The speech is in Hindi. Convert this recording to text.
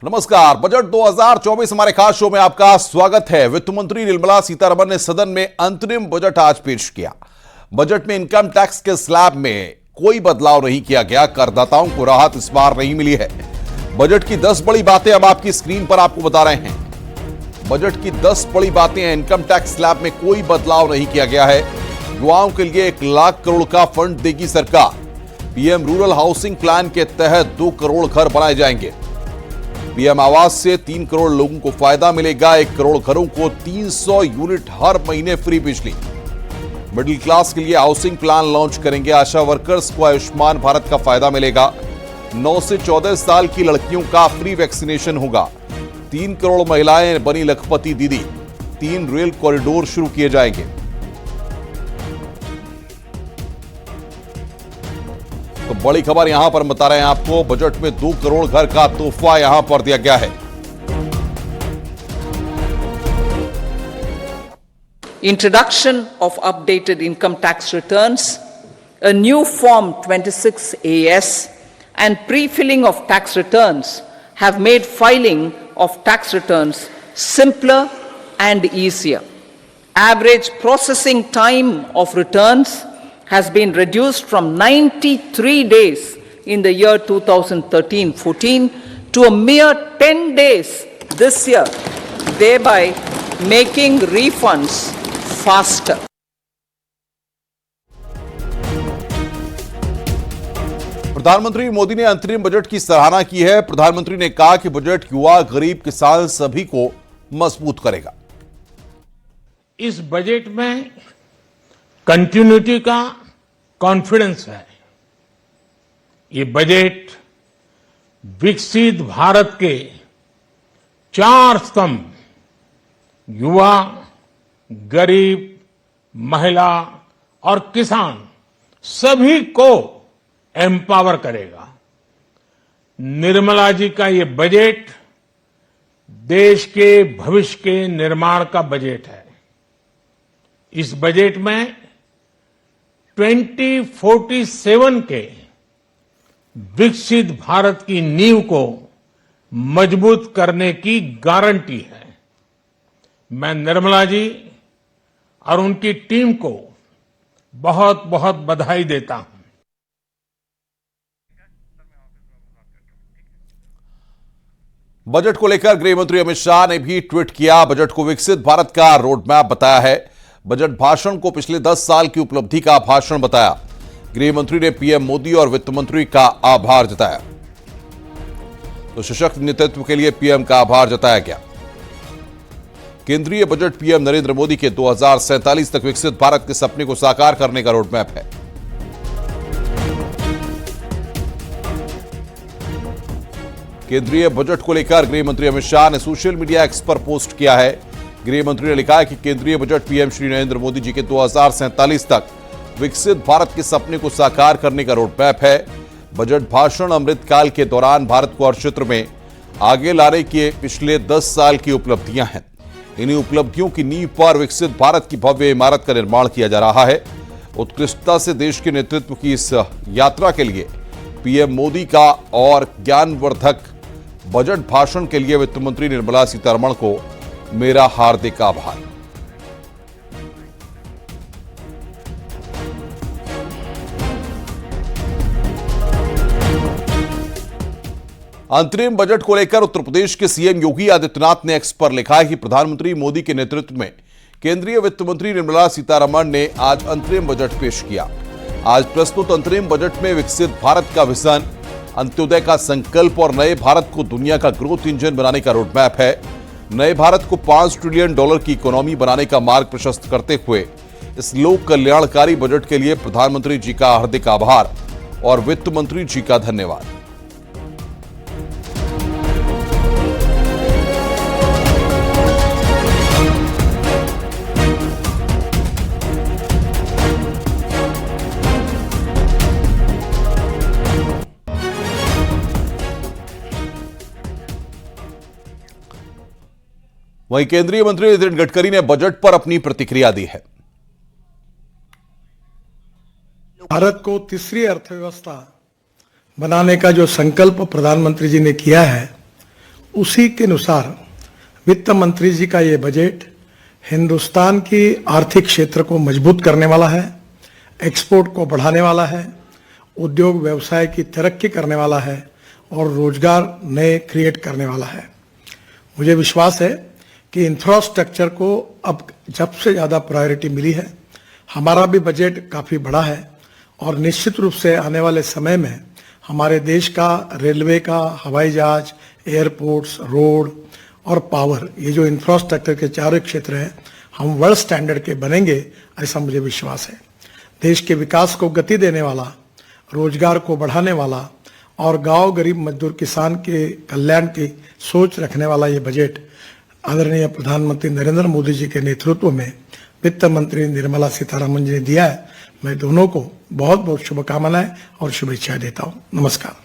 नमस्कार। बजट 2024 हमारे खास शो में आपका स्वागत है। वित्त मंत्री निर्मला सीतारमण ने सदन में अंतरिम बजट आज पेश किया। बजट में इनकम टैक्स के स्लैब में कोई बदलाव नहीं किया गया। करदाताओं को राहत इस बार नहीं मिली है। बजट की 10 बड़ी बातें हम आपकी स्क्रीन पर आपको बता रहे हैं। बजट की 10 बड़ी बातें हैं। इनकम टैक्स स्लैब में कोई बदलाव नहीं किया गया है। युवाओं के लिए 1 लाख करोड़ का फंड देगी सरकार। पीएम रूरल हाउसिंग प्लान के तहत 2 करोड़ घर बनाए जाएंगे। पीएम आवास से 3 करोड़ लोगों को फायदा मिलेगा। 1 करोड़ घरों को 300 यूनिट हर महीने फ्री बिजली। मिडिल क्लास के लिए हाउसिंग प्लान लॉन्च करेंगे। आशा वर्कर्स को आयुष्मान भारत का फायदा मिलेगा। 9 से 14 साल की लड़कियों का फ्री वैक्सीनेशन होगा। 3 करोड़ महिलाएं बनी लखपति दीदी। 3 रेल कॉरिडोर शुरू किए जाएंगे। तो बड़ी खबर यहां पर बता रहे हैं आपको। बजट में 2 करोड़ घर का तोहफा यहां पर दिया गया है। Introduction of updated income tax returns, a new Form 26AS, and pre-filling of tax returns have made filing of tax returns simpler and easier. Average processing time of returns has been reduced from 93 days in the year 2013-14 to a mere 10 days this year, thereby making refunds faster. प्रधानमंत्री मोदी ने अंतरिम बजट की सराहना की है। प्रधानमंत्री ने कहा कि बजट युवा, गरीब, किसान सभी को मजबूत करेगा। इस बजट में कंटिन्यूटी का कॉन्फिडेंस है। ये बजट विकसित भारत के 4 स्तंभ युवा, गरीब, महिला और किसान सभी को एम्पावर करेगा। निर्मला जी का ये बजट देश के भविष्य के निर्माण का बजट है। इस बजट में 2047 के विकसित भारत की नींव को मजबूत करने की गारंटी है। मैं निर्मला जी और उनकी टीम को बहुत बहुत बधाई देता हूं। बजट को लेकर गृह मंत्री अमित शाह ने भी ट्वीट किया। बजट को विकसित भारत का रोड मैप बताया है। बजट भाषण को पिछले 10 साल की उपलब्धि का भाषण बताया। गृह मंत्री ने पीएम मोदी और वित्त मंत्री का आभार जताया। तो सशक्त नेतृत्व के लिए पीएम का आभार जताया गया। केंद्रीय बजट पीएम नरेंद्र मोदी के 2047 तक विकसित भारत के सपने को साकार करने का रोडमैप है। केंद्रीय बजट को लेकर गृह मंत्री अमित शाह ने सोशल मीडिया एक्स पर पोस्ट किया है। गृह मंत्री ने लिखा है कि केंद्रीय बजट पीएम श्री नरेंद्र मोदी जी के 2047 तक विकसित भारत के सपने को साकार करने का रोडमैप है। बजट भाषण अमृतकाल के दौरान भारत को हर क्षेत्र में आगे लाने की पिछले 10 साल की उपलब्धियां हैं। इन्हीं उपलब्धियों की नींव पर विकसित भारत की भव्य इमारत का निर्माण किया जा रहा है। उत्कृष्टता से देश के नेतृत्व की इस यात्रा के लिए पीएम मोदी का और ज्ञानवर्धक बजट भाषण के लिए वित्त मंत्री निर्मला सीतारमण को मेरा हार्दिक आभार। अंतरिम बजट को लेकर उत्तर प्रदेश के सीएम योगी आदित्यनाथ ने एक्स पर लिखा है कि प्रधानमंत्री मोदी के नेतृत्व में केंद्रीय वित्त मंत्री निर्मला सीतारमण ने आज अंतरिम बजट पेश किया। आज प्रस्तुत अंतरिम बजट में विकसित भारत का विजन, अंत्योदय का संकल्प और नए भारत को दुनिया का ग्रोथ इंजन बनाने का रोडमैप है। नए भारत को $5 ट्रिलियन की इकोनॉमी बनाने का मार्ग प्रशस्त करते हुए इस लोक कल्याणकारी बजट के लिए प्रधानमंत्री जी का हार्दिक आभार और वित्त मंत्री जी का धन्यवाद। वहीं केंद्रीय मंत्री नितिन गडकरी ने बजट पर अपनी प्रतिक्रिया दी है। भारत को तीसरी अर्थव्यवस्था बनाने का जो संकल्प प्रधानमंत्री जी ने किया है, उसी के अनुसार वित्त मंत्री जी का ये बजट हिंदुस्तान की आर्थिक क्षेत्र को मजबूत करने वाला है, एक्सपोर्ट को बढ़ाने वाला है, उद्योग व्यवसाय की तरक्की करने वाला है और रोजगार नए क्रिएट करने वाला है। मुझे विश्वास है कि इंफ्रास्ट्रक्चर को अब जब से ज़्यादा प्रायोरिटी मिली है। हमारा भी बजट काफ़ी बड़ा है और निश्चित रूप से आने वाले समय में हमारे देश का रेलवे का, हवाई जहाज, एयरपोर्ट्स, रोड और पावर, ये जो इंफ्रास्ट्रक्चर के चारों क्षेत्र हैं, हम वर्ल्ड स्टैंडर्ड के बनेंगे, ऐसा मुझे विश्वास है। देश के विकास को गति देने वाला, रोजगार को बढ़ाने वाला और गांव गरीब मजदूर किसान के कल्याण की सोच रखने वाला ये बजट आदरणीय प्रधानमंत्री नरेंद्र मोदी जी के नेतृत्व में वित्त मंत्री निर्मला सीतारमण जी ने दिया है। मैं दोनों को बहुत बहुत शुभकामनाएं और शुभेच्छाएं देता हूं। नमस्कार।